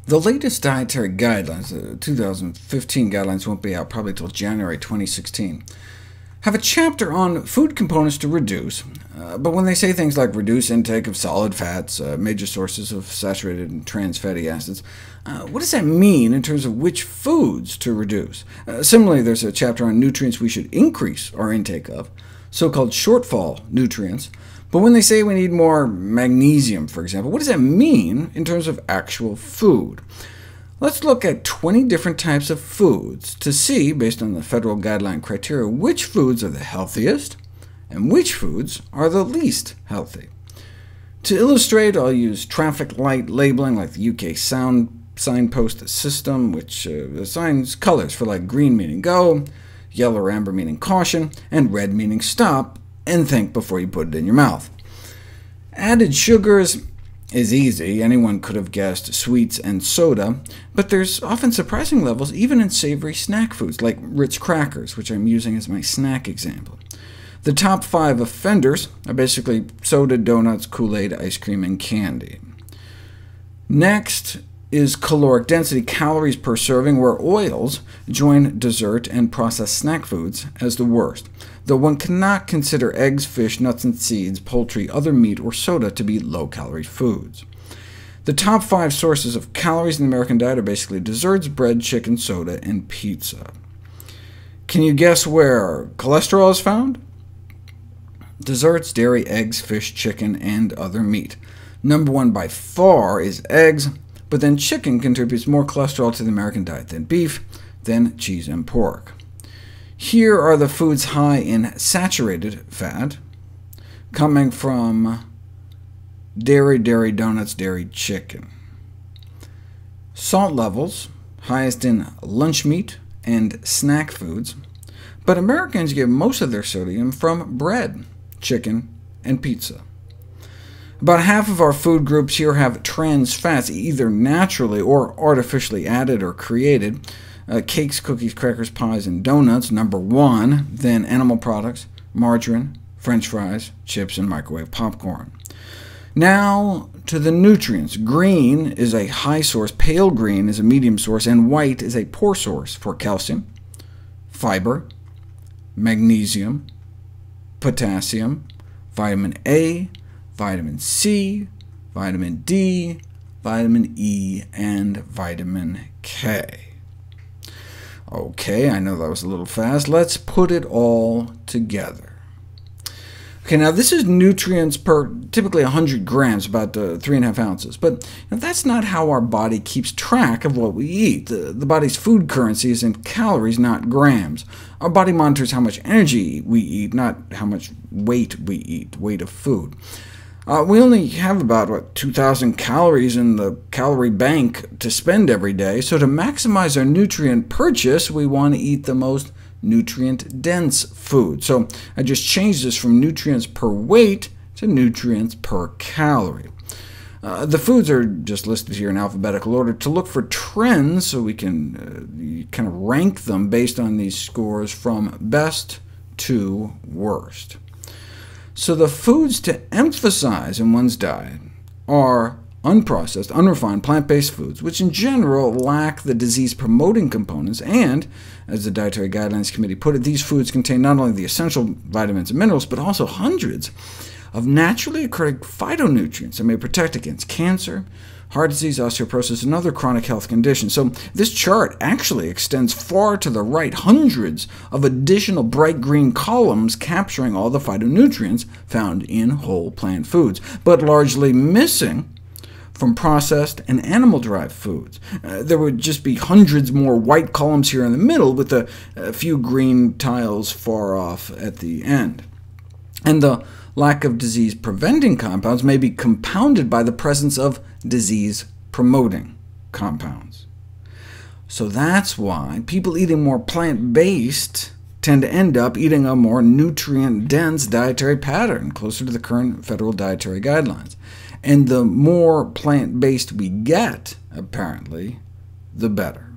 The latest dietary guidelines, the 2015 guidelines won't be out probably until January 2016, have a chapter on food components to reduce, but when they say things like reduce intake of solid fats, major sources of saturated and trans fatty acids, what does that mean in terms of which foods to reduce? Similarly, there's a chapter on nutrients we should increase our intake of, so-called shortfall nutrients, but when they say we need more magnesium, for example, what does that mean in terms of actual food? Let's look at 20 different types of foods to see, based on the federal guideline criteria, which foods are the healthiest and which foods are the least healthy. To illustrate, I'll use traffic light labeling like the UK signpost system, which assigns colors for like green meaning go, yellow or amber meaning caution, and red meaning stop, and think before you put it in your mouth. Added sugars is easy. Anyone could have guessed sweets and soda, but there's often surprising levels even in savory snack foods, like Ritz crackers, which I'm using as my snack example. The top 5 offenders are basically soda, donuts, Kool-Aid, ice cream, and candy. Next is caloric density, calories per serving, where oils join dessert and processed snack foods as the worst, though one cannot consider eggs, fish, nuts and seeds, poultry, other meat, or soda to be low-calorie foods. The top 5 sources of calories in the American diet are basically desserts, bread, chicken, soda, and pizza. Can you guess where cholesterol is found? Desserts, dairy, eggs, fish, chicken, and other meat. Number 1 by far is eggs, but then chicken contributes more cholesterol to the American diet than beef, then cheese and pork. Here are the foods high in saturated fat, coming from dairy, dairy donuts, dairy chicken. Salt levels, highest in lunch meat and snack foods, but Americans get most of their sodium from bread, chicken, and pizza. About half of our food groups here have trans fats, either naturally or artificially added or created. Cakes, cookies, crackers, pies, and donuts, number 1, then animal products, margarine, French fries, chips, and microwave popcorn. Now to the nutrients. Green is a high source, pale green is a medium source, and white is a poor source for calcium, fiber, magnesium, potassium, vitamin A, vitamin C, vitamin D, vitamin E, and vitamin K. OK, I know that was a little fast. Let's put it all together. OK, now this is nutrients per typically 100 grams, about 3½ ounces. But that's not how our body keeps track of what we eat. The body's food currency is in calories, not grams. Our body monitors how much energy we eat, not how much weight we eat, weight of food. We only have about 2,000 calories in the calorie bank to spend every day, so to maximize our nutrient purchase, we want to eat the most nutrient-dense food. So I just changed this from nutrients per weight to nutrients per calorie. The foods are just listed here in alphabetical order to look for trends, so we can kind of rank them based on these scores from best to worst. So the foods to emphasize in one's diet are unprocessed, unrefined, plant-based foods, which in general lack the disease-promoting components, and, as the Dietary Guidelines Committee put it, these foods contain not only the essential vitamins and minerals, but also hundreds of naturally occurring phytonutrients that may protect against cancer, heart disease, osteoporosis, and other chronic health conditions. So this chart actually extends far to the right, hundreds of additional bright green columns capturing all the phytonutrients found in whole plant foods, but largely missing from processed and animal-derived foods. There would just be hundreds more white columns here in the middle, with a few green tiles far off at the end. And the lack of disease-preventing compounds may be compounded by the presence of disease-promoting compounds. So that's why people eating more plant-based tend to end up eating a more nutrient-dense dietary pattern, closer to the current federal dietary guidelines. And the more plant-based we get, apparently, the better.